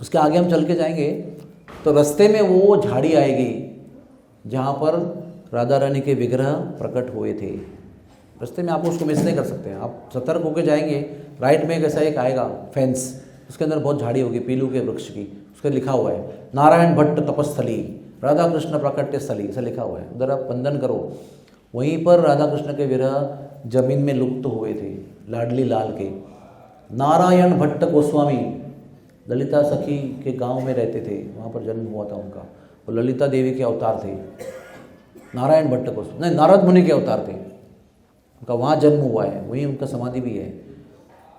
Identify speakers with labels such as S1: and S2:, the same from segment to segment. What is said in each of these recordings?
S1: उसके आगे हम चल के जाएंगे तो रास्ते में वो झाड़ी आएगी जहाँ पर राधा रानी के विग्रह प्रकट हुए थे। रास्ते में आप उसको मिस नहीं कर सकते हैं, आप सतर्क होकर जाएंगे। राइट में ऐसा एक आएगा फेंस, उसके अंदर बहुत झाड़ी होगी पीलू के वृक्ष की, उसके लिखा हुआ है नारायण भट्ट तपस्थली राधा कृष्ण प्राकट्य स्थली, ऐसा लिखा हुआ है। उधर आप वंदन करो। वहीं पर राधा कृष्ण के विरह जमीन में लुप्त हुए थे, लाडली लाल के। नारायण भट्ट गोस्वामी ललिता सखी के गांव में रहते थे, वहाँ पर जन्म हुआ था उनका। वो ललिता देवी के अवतार थे। नारायण भट्ट गोस्वामी नहीं, नारद मुनि के अवतार थे। उनका वहाँ जन्म हुआ है, वहीं उनका समाधि भी है।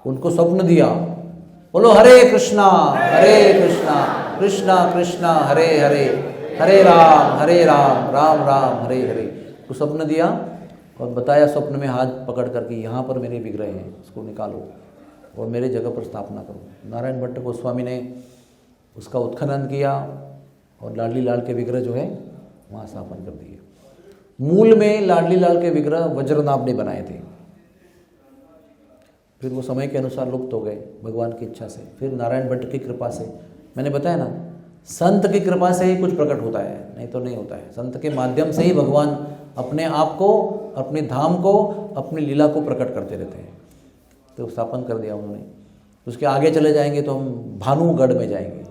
S1: उनको स्वप्न दिया, बोलो हरे कृष्णा कृष्णा कृष्णा हरे हरे, हरे राम राम राम हरे हरे। तो स्वप्न दिया और बताया स्वप्न में हाथ पकड़ करके यहाँ पर मेरे विग्रह हैं, उसको निकालो और मेरे जगह पर स्थापना करो। नारायण भट्ट गोस्वामी ने उसका उत्खनन किया और लाडली लाल के विग्रह जो है वहाँ स्थापन कर दिए। मूल में लाडली लाल के विग्रह वज्रनाभ ने बनाए थे, फिर वो समय के अनुसार लुप्त हो गए भगवान की इच्छा से। फिर नारायण भट्ट की कृपा से, मैंने बताया ना, संत की कृपा से ही कुछ प्रकट होता है, नहीं तो नहीं होता है। संत के माध्यम से ही भगवान अपने आप को, अपने धाम को, अपनी लीला को प्रकट करते रहते हैं। तो स्थापन कर दिया उन्होंने। उसके आगे चले जाएंगे तो हम भानुगढ़ में जाएंगे।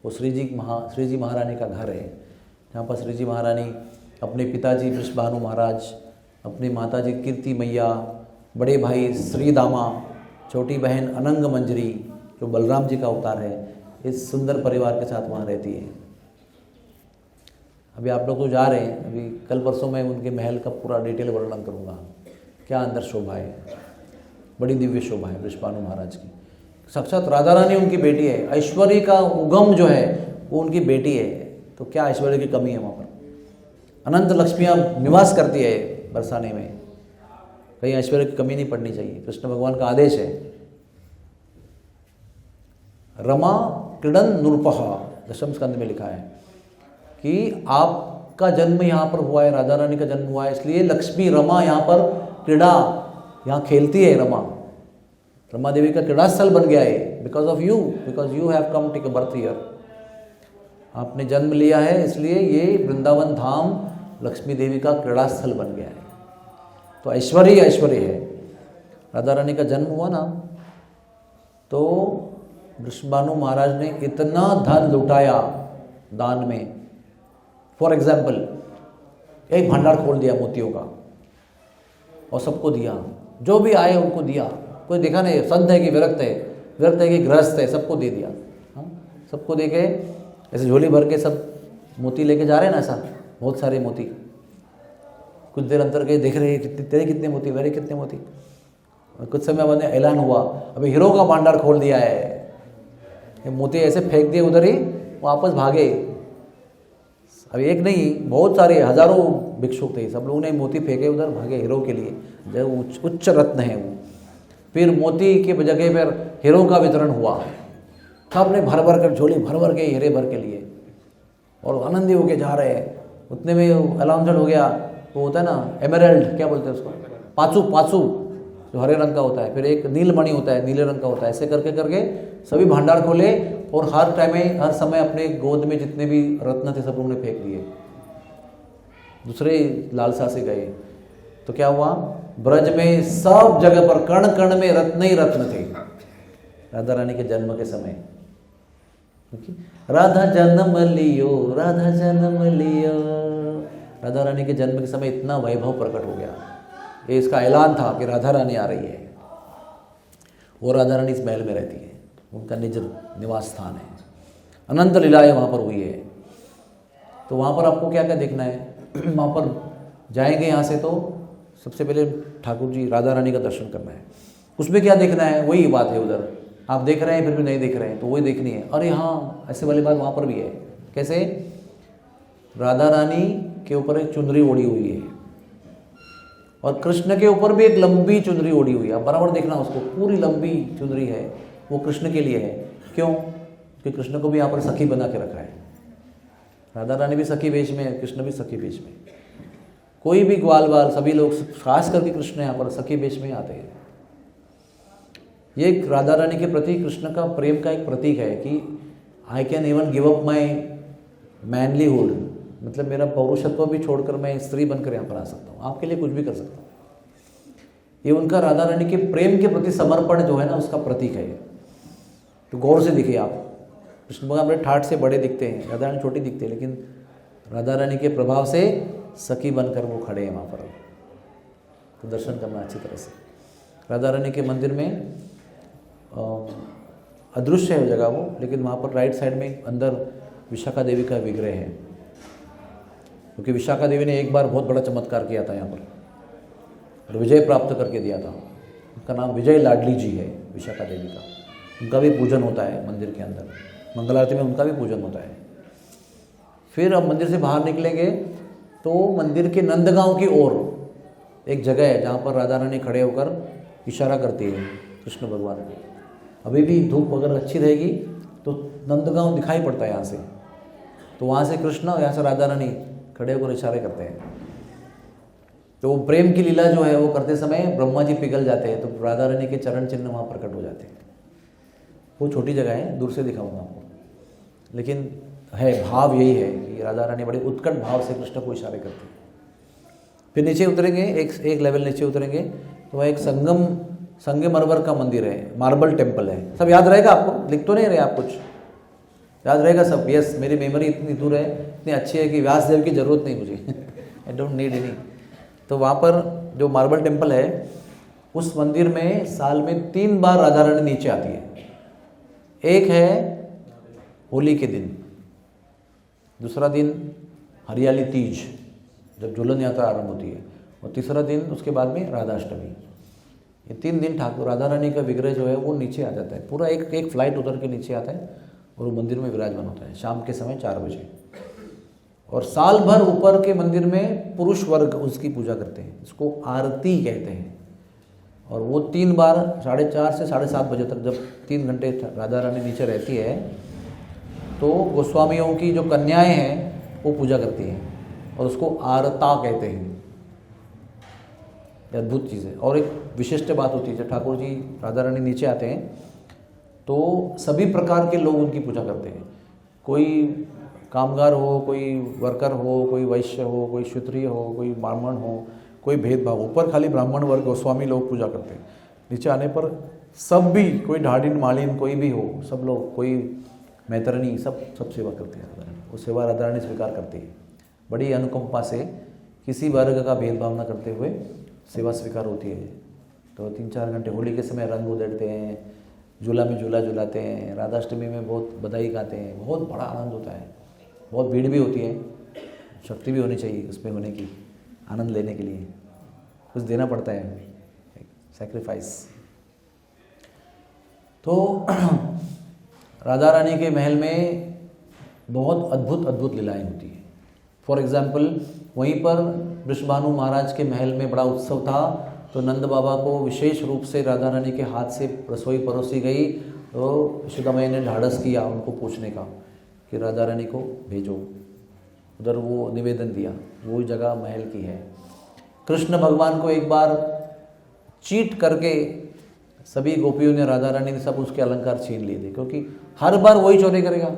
S1: वो श्री जी महारानी का घर है, जहाँ पर श्री जी महारानी अपने पिताजी वृषभानु महाराज, अपनी माताजी कीर्ति मैया, बड़े भाई श्री दामा, छोटी बहन अनंग मंजरी जो बलराम जी का अवतार है, इस सुंदर परिवार के साथ वहाँ रहती है। अभी आप लोग तो जा रहे हैं, अभी कल परसों मैं उनके महल का पूरा डिटेल वर्णन करूँगा। क्या अंदर शोभा है, बड़ी दिव्य शोभा है वृषभानु महाराज की। साक्षात राधा रानी उनकी बेटी है। ऐश्वर्य का उगम जो है वो उनकी बेटी है, तो क्या ऐश्वर्य की कमी है वहाँ पर। अनंत लक्ष्मियाँ निवास करती है बरसाने में, कहीं ऐश्वर्य की कमी नहीं पड़नी चाहिए। कृष्ण भगवान का आदेश है, रमा क्रीडन नृपः, दशम स्कंद में लिखा है कि आपका जन्म यहाँ पर हुआ है, राधा रानी का जन्म हुआ है, इसलिए लक्ष्मी रमा यहाँ पर क्रीड़ा, यहाँ खेलती है। रमा देवी का क्रीड़ा स्थल बन गया है because of you, because you have come take birth here. आपने जन्म लिया है, इसलिए ये वृंदावन धाम लक्ष्मी देवी का क्रीड़ा स्थल बन गया है। तो ऐश्वर्य ऐश्वर्य है। राधा रानी का जन्म हुआ ना, तो वृषभानु महाराज ने इतना धन लुटाया दान में। फॉर एग्जाम्पल, एक भंडार खोल दिया मोतियों का और सबको दिया, जो भी आए उनको दिया। कोई देखा नहीं संत है कि विरक्त है कि गृहस्थ है, सबको दे दिया। हाँ, सबको दे के ऐसे झोली भर के सब मोती लेके जा रहे हैं ना, ऐसा बहुत सारे मोती। कुछ देर अंतर के देख रहे हैं तेरे कितने मोती, मेरे कितने मोती। कुछ समय बाद ऐलान हुआ, अभी हीरो का भंडार खोल दिया है। ये मोती ऐसे फेंक दिए उधर ही, वापस भागे। अभी एक नहीं, बहुत सारे हजारों भिक्षुक थे, सब लोगों ने मोती फेंके उधर, भागे हीरो के लिए, जो उच्च रत्न है वो। फिर मोती के जगह पर हीरो का वितरण हुआ, सबने भर भर कर झोली भर भर के हीरे भर के लिए और आनंदी होके जा रहे हैं। उतने में अनाउंसमेंट हो गया, वो होता है ना एमराल्ड, क्या बोलते हैं उसको, पाचू जो हरे रंग का होता है, फिर एक नीलमणि होता है, नीले रंग का होता है। ऐसे करके करके सभी भंडार खोले और हर टाइम में, हर समय अपने गोद में जितने भी रत्न थे सब लोगों ने फेंक दिए। दूसरे लालसा से गए तो क्या हुआ, ब्रज में सब जगह पर कण कण में रत्न ही रत्न थे। राधा रानी के जन्म के समय, राधा जन्म लियो, राधा जन्म लियो, राधा रानी के जन्म के समय इतना वैभव प्रकट हो गया। ये इसका ऐलान था कि राधा रानी आ रही है। वो राधा रानी इस महल में रहती है, उनका निज निवास स्थान है। अनंत लीलाएं वहाँ पर हुई है। तो वहाँ पर आपको क्या क्या देखना है, वहाँ पर जाएंगे यहाँ से तो सबसे पहले ठाकुर जी राधा रानी का दर्शन करना है। उसमें क्या देखना है, वही बात है। उधर आप देख रहे हैं फिर भी नहीं देख रहे हैं तो वही देखनी है। अरे हाँ, ऐसे वाली बात वहाँ पर भी है। कैसे, राधा रानी के ऊपर एक चुनरी ओढ़ी हुई है और कृष्ण के ऊपर भी एक लंबी चुनरी ओढ़ी हुई है। आप बराबर देखना उसको, पूरी लंबी चुनरी है, वो कृष्ण के लिए है। क्यों? क्योंकि कृष्ण को भी यहाँ पर सखी बना के रखा है। राधा रानी भी सखी वेश में है, कृष्ण भी सखी वेश में। कोई भी ग्वाल बाल सभी लोग, खास करके कृष्ण यहाँ पर सखी वेश में आते हैं। ये राधा रानी के प्रति कृष्ण का प्रेम का एक प्रतीक है कि I can even give up my manlyhood, मतलब मेरा पौरुषत्व भी छोड़कर मैं स्त्री बनकर यहाँ पर आ सकता हूँ, आपके लिए कुछ भी कर सकता हूँ। ये उनका राधा रानी के प्रेम के प्रति समर्पण जो है ना, उसका प्रतीक है। तो गौर से देखिए आप, कृष्ण भगवान बड़े ठाठ से बड़े दिखते हैं, राधा रानी छोटी दिखती है, लेकिन राधा रानी के प्रभाव से सखी बनकर वो खड़े हैं वहाँ पर। तो दर्शन करना अच्छी तरह से। राधा रानी के मंदिर में अदृश्य है जगह वो, लेकिन वहाँ पर राइट साइड में अंदर विशाखा देवी का विग्रह है, क्योंकि विशाखा देवी ने एक बार बहुत बड़ा चमत्कार किया था यहाँ पर और विजय प्राप्त करके दिया था। उनका नाम विजय लाडली जी है, विशाखा देवी का। उनका भी पूजन होता है मंदिर के अंदर, मंगल आरती में उनका भी पूजन होता है। फिर अब मंदिर से बाहर निकलेंगे तो मंदिर के नंदगांव की ओर एक जगह है जहाँ पर राधा रानी खड़े होकर इशारा करती है कृष्ण भगवान को। अभी भी धूप अगर अच्छी रहेगी तो नंदगांव दिखाई पड़ता है यहाँ से, तो वहाँ से कृष्ण और यहाँ से राधा रानी खड़े होकर इशारे करते हैं। तो वो प्रेम की लीला जो है वो करते समय ब्रह्मा जी पिघल जाते हैं, तो राधा रानी के चरण चिन्ह वहाँ प्रकट हो जाते हैं। वो छोटी जगह है, दूर से दिखाऊंगा आपको, लेकिन है भाव यही है कि राधा रानी बड़े उत्कट भाव से कृष्ण को इशारे करते हैं। फिर नीचे उतरेंगे, एक लेवल नीचे उतरेंगे तो वह एक संगमरमर का मंदिर है, मार्बल टेम्पल है। सब याद रहेगा आपको? लिख तो नहीं रहे आप? कुछ याद रहेगा सब? यस, मेरी मेमोरी इतनी दूर है, इतनी अच्छी है कि व्यासदेव की ज़रूरत नहीं मुझे, आई डोंट नीड एनी। तो वहाँ पर जो मार्बल टेम्पल है, उस मंदिर में साल में 3 बार राधा रानी नीचे आती है। एक है होली के दिन, दूसरा दिन हरियाली तीज जब झूलन यात्रा आरंभ होती है, और तीसरा दिन उसके बाद में राधाष्टमी। ये 3 दिन ठाकुर राधा रानी का विग्रह जो है वो नीचे आ जाता है, पूरा एक फ्लाइट उतर के नीचे आता है और वो मंदिर में विराजमान होता है शाम के समय 4 बजे। और साल भर ऊपर के मंदिर में पुरुष वर्ग उसकी पूजा करते हैं, इसको आरती कहते हैं। और वो 3 बार 4:30 से 7:30 बजे तक, जब 3 घंटे राधा रानी नीचे रहती है, तो गोस्वामियों की जो कन्याएं हैं वो पूजा करती हैं और उसको आरता कहते हैं। अद्भुत चीज़ है। और एक विशिष्ट बात होती है, जब ठाकुर जी राधा रानी नीचे आते हैं तो सभी प्रकार के लोग उनकी पूजा करते हैं। कोई कामगार हो, कोई वर्कर हो, कोई वैश्य हो, कोई क्षत्रिय हो, कोई ब्राह्मण हो, कोई भेदभाव। ऊपर खाली ब्राह्मण वर्ग गोस्वामी लोग पूजा करते हैं, नीचे आने पर सब भी, कोई ढाडिन मालिन कोई भी हो, सब लोग, कोई मैतरनी, सब सेवा करते हैं। वो सेवा राधा रानी स्वीकार करती है, बड़ी अनुकंपा से, किसी वर्ग का भेदभाव न करते हुए सेवा स्वीकार होती है। तो 3-4 घंटे होली के समय रंग उधेड़ते हैं, झूला में झूला झुलाते हैं, राधाष्टमी में बहुत बधाई गाते हैं, बहुत बड़ा आनंद होता है। बहुत भीड़ भी होती है, शक्ति भी होनी चाहिए उसमें होने की, आनंद लेने के लिए कुछ देना पड़ता है, सैक्रिफाइस। तो राधा रानी के महल में बहुत अद्भुत लीलाएं होती है। फॉर एग्जाम्पल, वहीं पर वृषभानु महाराज के महल में बड़ा उत्सव था, तो नंद बाबा को विशेष रूप से राधा रानी के हाथ से रसोई परोसी गई। तो यशोदा मैया ने ढाढ़स किया उनको पूछने का कि राधा रानी को भेजो, उधर वो निवेदन दिया, वो जगह महल की है। कृष्ण भगवान को एक बार चीट करके सभी गोपियों ने, राधा रानी ने सब उसके अलंकार छीन लिए थे, क्योंकि हर बार वही चोरी करेगा,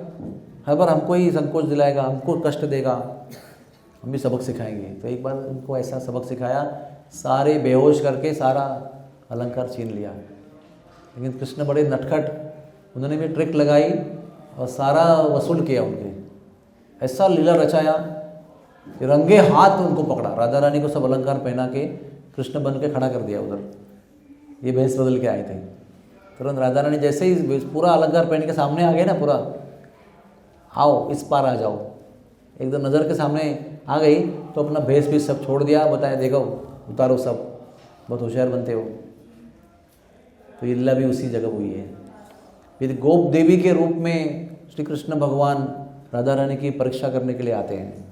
S1: हर बार हमको ही संकोच दिलाएगा, हमको कष्ट देगा, हम भी सबक सिखाएंगे। तो एक बार उनको ऐसा सबक सिखाया, सारे बेहोश करके सारा अलंकार छीन लिया। लेकिन कृष्ण बड़े नटखट, उन्होंने भी ट्रिक लगाई और सारा वसूल किया उनके। ऐसा लीला रचाया कि रंगे हाथ उनको पकड़ा, राधा रानी को सब अलंकार पहना के कृष्ण बन के खड़ा कर दिया उधर। ये भेष बदल के आए थे, तुरंत राधा रानी जैसे ही पूरा अलंकार पहन के सामने आ गए ना, पूरा आओ इस पार आ जाओ, एकदम नज़र के सामने आ गई, तो अपना भेष भी सब छोड़ दिया, बताया देखो उतारो सब, बहुत होशियार बनते हो। तो ये लीला भी उसी जगह हुई है। फिर गोप देवी के रूप में श्री कृष्ण भगवान राधा रानी की परीक्षा करने के लिए आते हैं।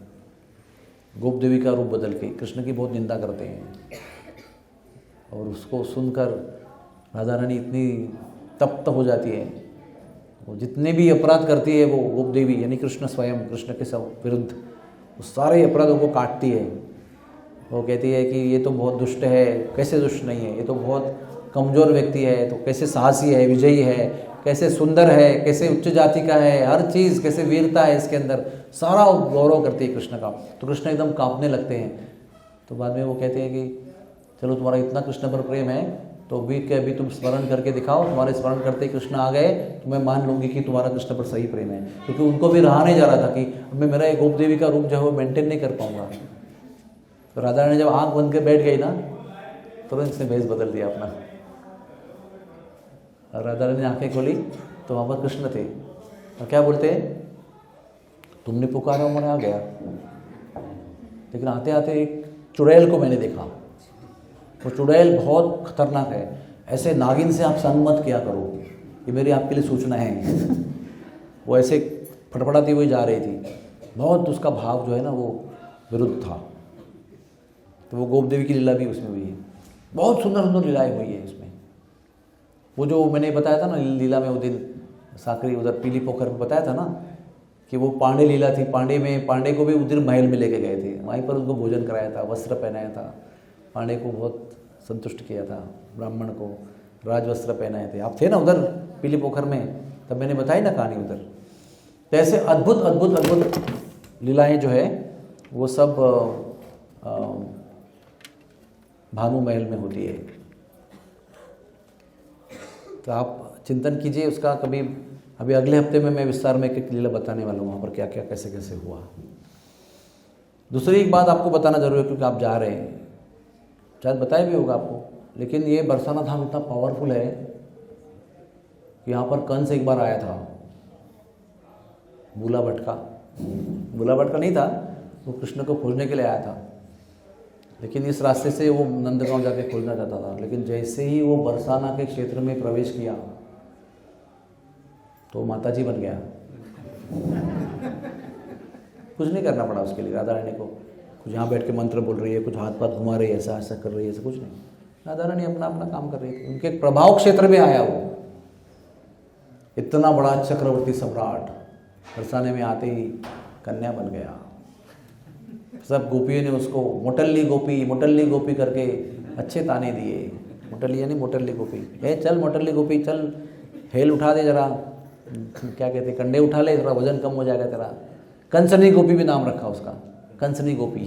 S1: गोप देवी का रूप बदल के कृष्ण की बहुत निंदा करते हैं, और उसको सुनकर राधा रानी इतनी तप्त हो जाती है, वो जितने भी अपराध करती है वो गोप देवी यानी कृष्ण स्वयं, कृष्ण के सब विरुद्ध वो सारे अपराधों को काटती है। वो कहती है कि ये तो बहुत दुष्ट है, कैसे दुष्ट नहीं है, ये तो बहुत कमज़ोर व्यक्ति है, तो कैसे साहसी है, विजयी है, कैसे सुंदर है, कैसे उच्च जाति का है, हर चीज़ कैसे वीरता है इसके अंदर, सारा गौरव करती है कृष्ण का। तो कृष्ण एकदम कांपने लगते हैं। तो बाद में वो कहते हैं कि चलो तुम्हारा इतना कृष्ण पर प्रेम है तो अभी तुम स्मरण करके दिखाओ, तुम्हारे स्मरण करते ही कृष्ण आ गए तो मैं मान लूँगी कि तुम्हारा कृष्ण पर सही प्रेम है। क्योंकि उनको भी रहा नहीं जा रहा था कि मैं मेरा एक गोप देवी का रूप जो है वो मेंटेन नहीं कर पाऊँगा। तो राधा रानी जब आँख बंद के बैठ गई ना, तुरंत इसने भेष बदल दिया अपना। और राधा रानी ने आँखें खोली तो वहाँ पर कृष्ण थे और क्या बोलते हैं, तुमने पुकारा मैंने आ गया। लेकिन आते आते एक चुड़ैल को मैंने देखा। वो चुड़ैल बहुत खतरनाक है, ऐसे नागिन से आप संग मत किया करो, ये मेरी आपके लिए सूचना है। वो ऐसे फटफटाती हुई जा रही थी, बहुत उसका भाव जो है ना वो विरुद्ध था। तो वो गोप देवी की लीला भी उसमें हुई है, बहुत सुंदर सुंदर लीलाएँ हुई है इसमें। वो जो मैंने बताया था ना लीला में वो दिन साकरी उधर पीली पोखर में बताया था ना कि वो पांडे लीला थी। पांडे को भी उधर महल में लेके गए थे, वहीं पर उनको भोजन कराया था, वस्त्र पहनाया था, पांडे को बहुत संतुष्ट किया था, ब्राह्मण को राजवस्त्र पहनाए थे। आप थे ना उधर पीली पोखर में, तब मैंने बताई ना कहानी उधर। तो ऐसे अद्भुत अद्भुत अद्भुत लीलाएँ जो है वो सब भानु महल में होती है। तो आप चिंतन कीजिए उसका कभी। अभी अगले हफ्ते में मैं विस्तार में एक लीला बताने वाला हूँ, वहाँ पर क्या क्या कैसे कैसे हुआ। दूसरी एक बात आपको बताना जरूरी है क्योंकि आप जा रहे हैं, शायद बताया भी होगा आपको, लेकिन ये बरसाना धाम इतना पावरफुल है कि यहाँ पर कंस एक बार आया था। बूला भटका नहीं था, वो कृष्ण को खोजने के लिए आया था, लेकिन इस रास्ते से वो नंदगांव जाके खोजना चाहता था। लेकिन जैसे ही वो बरसाना के क्षेत्र में प्रवेश किया तो माता जी बन गया। कुछ नहीं करना पड़ा उसके लिए राधा रानी को, कुछ यहाँ बैठ के मंत्र बोल रही है, कुछ हाथ पाथ घुमा रही है, ऐसा ऐसा कर रही है, ऐसा कुछ नहीं। राधा रानी अपना अपना काम कर रही थी। उनके प्रभाव क्षेत्र में आया वो इतना बड़ा चक्रवर्ती सम्राट, बरसाने में आते ही कन्या बन गया। सब गोपियों ने उसको मोटल्ली गोपी करके अच्छे ताने दिए। मोटल्ली यानी मोटल्ली गोपी, ए चल मोटल्ली गोपी चल, हेल उठा दे जरा, क्या कहते हैं, कंडे उठा ले, थोड़ा वजन कम हो जाएगा तेरा। कंसनी गोपी भी नाम रखा उसका, कंसनी गोपी।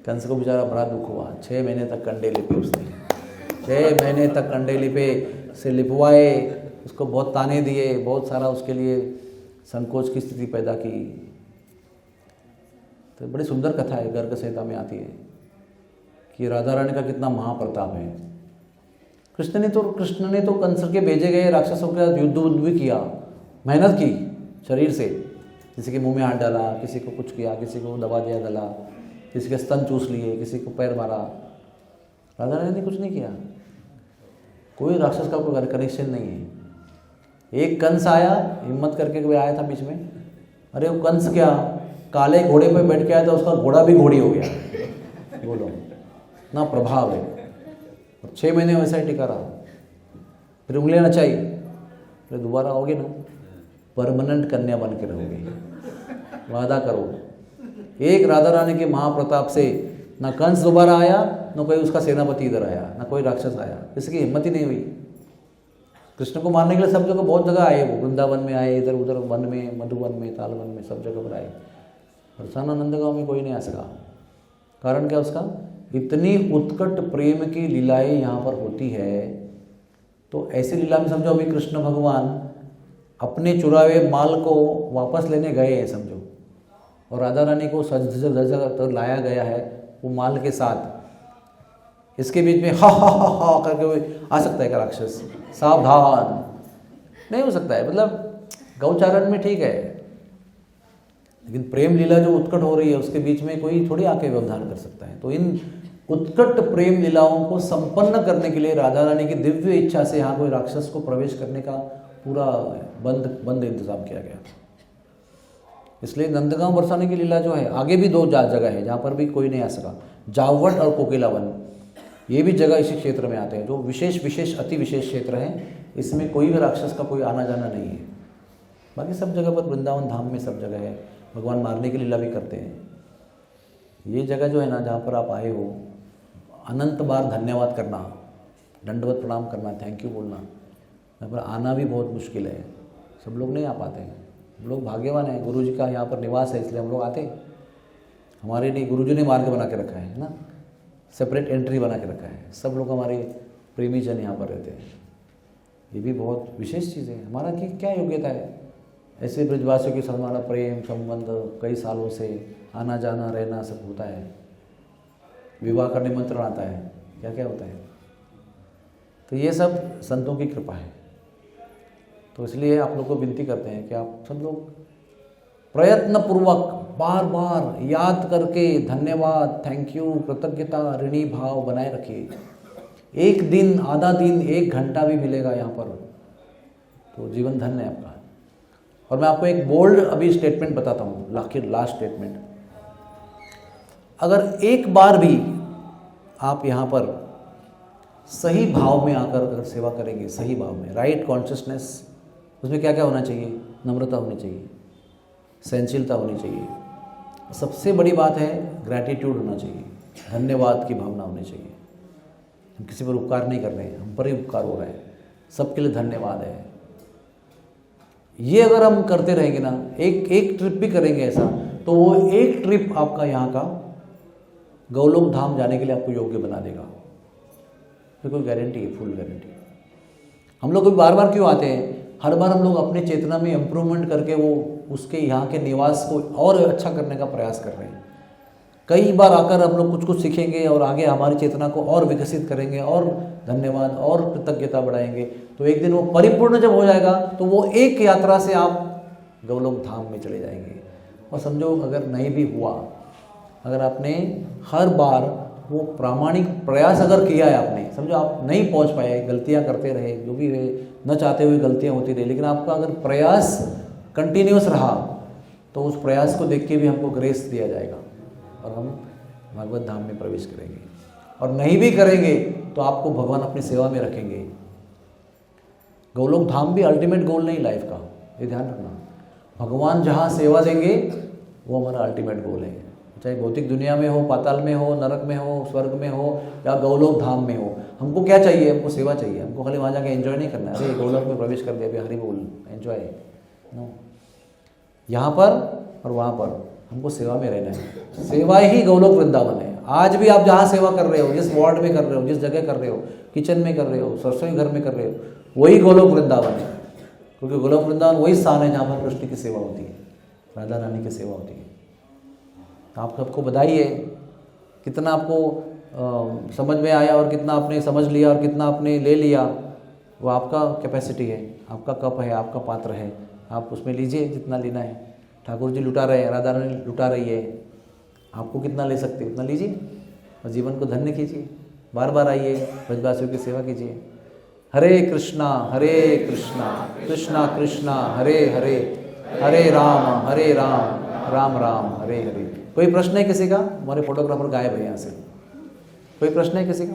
S1: कंस को बेचारा बड़ा दुख हुआ, 6 महीने तक कंडे लिपे उसने, 6 महीने तक कंडे लिपे से लिपवाए, उसको बहुत ताने दिए, बहुत सारा उसके लिए संकोच की स्थिति पैदा की। तो बड़ी सुंदर कथा है, गर्ग संहिता में आती है कि राधा रानी का कितना महाप्रताप है। कृष्ण ने तो कंस के भेजे गए राक्षसों के साथ युद्ध भी किया, मेहनत की शरीर से, किसी के मुंह में हाथ डाला, किसी को कुछ किया, किसी को दबा दिया गला, किसी के स्तन चूस लिए, किसी को पैर मारा। राधा रानी ने कुछ नहीं किया, कोई राक्षस का कोई कनेक्शन नहीं है। एक कंस आया, हिम्मत करके कोई आया था बीच में, अरे वो कंस क्या काले घोड़े पे बैठ के आया था, उसका घोड़ा भी घोड़ी हो गया। बोलो ना प्रभाव है। 6 महीने वैसा ही टिका रहा, फिर उंगलियां नचाई, फिर दोबारा आओगे ना परमानेंट कन्या बन के रहोगे, वादा करो। एक राधा रानी के महाप्रताप से ना कंस दोबारा आया, ना कोई उसका सेनापति इधर आया, ना कोई राक्षस आया, किसी की हिम्मत ही नहीं हुई। कृष्ण को मारने के लिए सब जगह बहुत जगह आए, वो वृंदावन में आए, इधर उधर वन में, मधुवन में, तालवन में, सब जगह पर आए। बरसाना नंदगांव में कोई नहीं आ सका। कारण क्या उसका, इतनी उत्कट प्रेम की लीलाएं यहाँ पर होती है। तो ऐसी लीला में समझो अभी कृष्ण भगवान अपने चुराए माल को वापस लेने गए हैं समझो, और राधा रानी को सज लाया गया है वो माल के साथ। इसके बीच में हा हा हा हा करके हुए आ सकता है क्या राक्षस? सावधान, नहीं हो सकता है। मतलब गौचारण में ठीक है, लेकिन प्रेम लीला जो उत्कट हो रही है उसके बीच में कोई थोड़ी आके व्यवधान कर सकता है। तो इन उत्कट प्रेम लीलाओं को संपन्न करने के लिए राधा रानी की दिव्य इच्छा से यहाँ कोई राक्षस को प्रवेश करने का पूरा बंद इंतजाम किया गया। इसलिए नंदगांव बरसाने की लीला जो है, आगे भी 2 जगह है जहाँ पर भी कोई नहीं आ सका, जावट और कोकिलावन, ये भी जगह इसी क्षेत्र में आते हैं, जो विशेष अति विशेष क्षेत्र हैं। इसमें कोई भी राक्षस का कोई आना जाना नहीं है। बाकी सब जगह पर वृंदावन धाम में सब जगह है, भगवान मारने की लीला भी करते हैं। ये जगह जो है ना जहाँ पर आप आए हो, अनंत बार धन्यवाद करना, दंडवत प्रणाम करना, थैंक यू बोलना, यहाँ पर आना भी बहुत मुश्किल है, सब लोग नहीं आ पाते हैं। हम लोग भाग्यवान हैं, गुरु जी का यहाँ पर निवास है इसलिए हम लोग आते हैं। हमारे लिए गुरु जी ने मार्ग बना के रखा है ना, सेपरेट एंट्री बना के रखा है। सब लोग हमारे प्रेमी जन यहाँ पर रहते हैं, ये भी बहुत विशेष चीज़ है। हमारा की क्या योग्यता है, ऐसे ब्रजवासियों के साथ हमारा प्रेम संबंध कई सालों से आना जाना रहना सब होता है, विवाह का निमंत्रण आता है, क्या क्या होता है। तो ये सब संतों की कृपा है। तो इसलिए आप लोग को विनती करते हैं कि आप सब लोग प्रयत्न पूर्वक बार बार याद करके धन्यवाद, थैंक यू, कृतज्ञता, ऋणी भाव बनाए रखिए। एक दिन, आधा दिन, 1 घंटा भी मिलेगा यहाँ पर तो जीवन धन्य है आपका। और मैं आपको एक बोल्ड अभी स्टेटमेंट बताता हूँ, लास्ट स्टेटमेंट। अगर एक बार भी आप यहाँ पर सही भाव में आकर अगर सेवा करेंगे, सही भाव में, राइट कॉन्शियसनेस, उसमें क्या क्या होना चाहिए? नम्रता होनी चाहिए, सहनशीलता होनी चाहिए, सबसे बड़ी बात है ग्रैटिट्यूड होना चाहिए, धन्यवाद की भावना होनी चाहिए। हम किसी पर उपकार नहीं कर रहे हैं, हम पर ही उपकार हो रहा है, सबके लिए धन्यवाद है। ये अगर हम करते रहेंगे ना, एक ट्रिप भी करेंगे ऐसा, तो वो एक ट्रिप आपका यहाँ का गौलोक धाम जाने के लिए आपको योग्य बना देगा। तो कोई गारंटी है, फुल गारंटी। हम लोग बार बार क्यों आते हैं? हर बार हम लोग अपने चेतना में इम्प्रूवमेंट करके वो उसके यहाँ के निवास को और अच्छा करने का प्रयास कर रहे हैं। कई बार आकर हम लोग कुछ कुछ सीखेंगे और आगे हमारी चेतना को और विकसित करेंगे और धन्यवाद और कृतज्ञता बढ़ाएंगे। तो एक दिन वो परिपूर्ण जब हो जाएगा तो वो एक यात्रा से आप गौलोक धाम में चले जाएंगे। और समझो अगर नहीं भी हुआ, अगर आपने हर बार वो प्रामाणिक प्रयास अगर किया है आपने, समझो आप नहीं पहुंच पाए, गलतियां करते रहे, जो भी है, न चाहते हुए गलतियां होती रही, लेकिन आपका अगर प्रयास कंटिन्यूस रहा तो उस प्रयास को देख के भी हमको ग्रेस दिया जाएगा और हम भगवत धाम में प्रवेश करेंगे। और नहीं भी करेंगे तो आपको भगवान अपनी सेवा में रखेंगे। गौलोक धाम भी अल्टीमेट गोल नहीं लाइफ का, ये ध्यान रखना। भगवान जहाँ सेवा देंगे वो हमारा अल्टीमेट गोल है, चाहे भौतिक दुनिया में हो, पाताल में हो, नरक में हो, स्वर्ग में हो या गौलोक धाम में हो। हमको क्या चाहिए? हमको सेवा चाहिए। हमको खाली वहाँ जाके एंजॉय नहीं करना है, अरे गौलोक में प्रवेश कर दिया, अभी हरि बोल एंजॉय, नो। यहाँ पर और वहाँ पर हमको सेवा में रहना है। सेवा ही गौलोक वृंदावन है। आज भी आप जहाँ सेवा कर रहे हो, जिस वार्ड में कर रहे हो, जिस जगह कर रहे हो, किचन में कर रहे हो, रसोई घर में कर रहे हो, वही गौलोक वृंदावन है। क्योंकि गौलोक वृंदावन वही स्थान है जहाँ पर कृष्ण की सेवा होती है, राधा रानी की सेवा होती है। आप सबको बधाई है, कितना आपको समझ में आया और कितना आपने समझ लिया और कितना आपने ले लिया, वो आपका कैपेसिटी है, आपका कप है, आपका पात्र है। आप उसमें लीजिए जितना लेना है। ठाकुर जी लुटा रहे हैं, राधा रानी लुटा रही है, आपको कितना ले सकते उतना लीजिए और जीवन को धन्य कीजिए। बार बार आइए, ब्रजवासियों की सेवा कीजिए। हरे कृष्णा कृष्णा कृष्णा हरे हरे, हरे राम राम राम हरे हरे। कोई प्रश्न है किसी का? हमारे फोटोग्राफर गायब है यहाँ से। कोई प्रश्न है किसी का?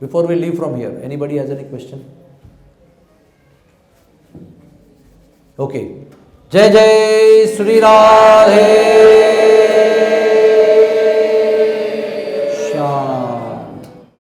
S1: Before we leave from here, anybody has any question? Okay, जय जय श्री राधे।